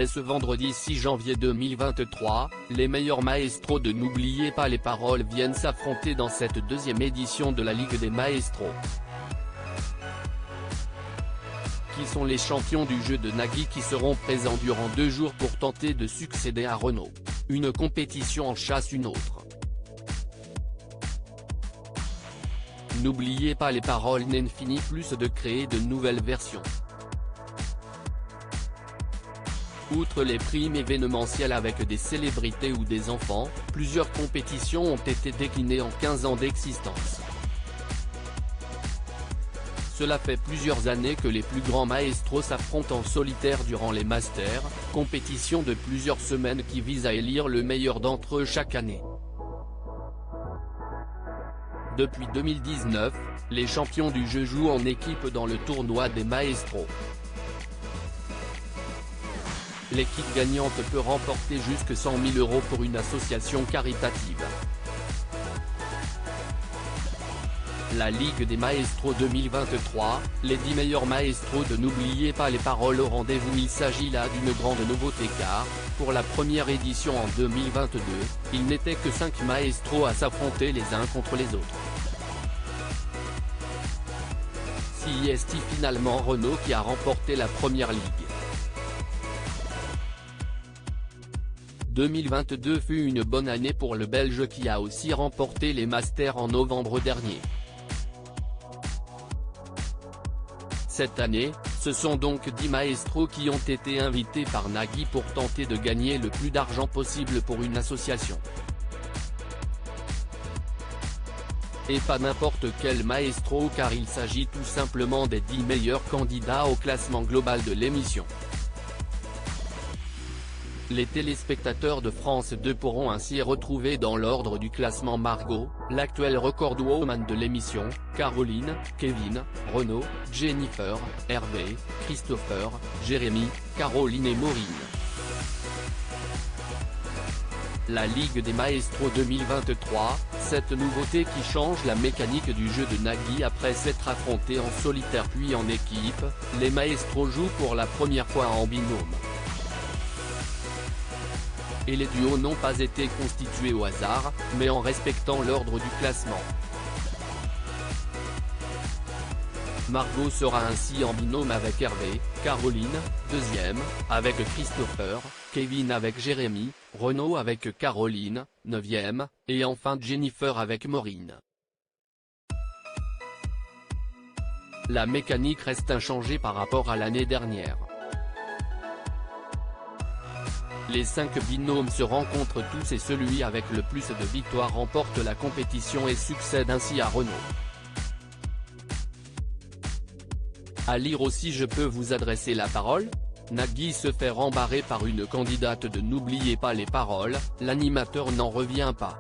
Dès ce vendredi 6 janvier 2023, les meilleurs maestros de N'oubliez pas les paroles viennent s'affronter dans cette deuxième édition de la Ligue des Maestros. Qui sont les champions du jeu de Nagui qui seront présents durant 2 jours pour tenter de succéder à Renaud. Une compétition en chasse une autre. N'oubliez pas les paroles n'en finit plus de créer de nouvelles versions. Outre les primes événementielles avec des célébrités ou des enfants, plusieurs compétitions ont été déclinées en 15 ans d'existence. Cela fait plusieurs années que les plus grands maestros s'affrontent en solitaire durant les Masters, compétition de plusieurs semaines qui vise à élire le meilleur d'entre eux chaque année. Depuis 2019, les champions du jeu jouent en équipe dans le tournoi des maestros. L'équipe gagnante peut remporter jusque 100 000 € pour une association caritative. La Ligue des Maestros 2023, les 10 meilleurs maestros de N'oubliez pas les paroles au rendez-vous. Il s'agit là d'une grande nouveauté car, pour la première édition en 2022, il n'était que 5 maestros à s'affronter les uns contre les autres. C'est finalement Renaud qui a remporté la première ligue. 2022 fut une bonne année pour le Belge qui a aussi remporté les Masters en novembre dernier. Cette année, ce sont donc 10 maestros qui ont été invités par Nagui pour tenter de gagner le plus d'argent possible pour une association. Et pas n'importe quel maestro car il s'agit tout simplement des 10 meilleurs candidats au classement global de l'émission. Les téléspectateurs de France 2 pourront ainsi retrouver dans l'ordre du classement Margot, l'actuelle recordwoman de l'émission, Caroline, Kevin, Renaud, Jennifer, Hervé, Christopher, Jérémy, Caroline et Maureen. La Ligue des Maestros 2023, cette nouveauté qui change la mécanique du jeu de Nagui après s'être affrontés en solitaire puis en équipe, les maestros jouent pour la première fois en binôme. Et les duos n'ont pas été constitués au hasard, mais en respectant l'ordre du classement. Margot sera ainsi en binôme avec Hervé, Caroline, deuxième, avec Christopher, Kevin avec Jérémy, Renaud avec Caroline, 9e, et enfin Jennifer avec Maureen. La mécanique reste inchangée par rapport à l'année dernière. Les 5 binômes se rencontrent tous et celui avec le plus de victoires remporte la compétition et succède ainsi à Renaud. À lire aussi Je peux vous adresser la parole ? Nagui se fait rembarrer par une candidate de N'oubliez pas les paroles, l'animateur n'en revient pas.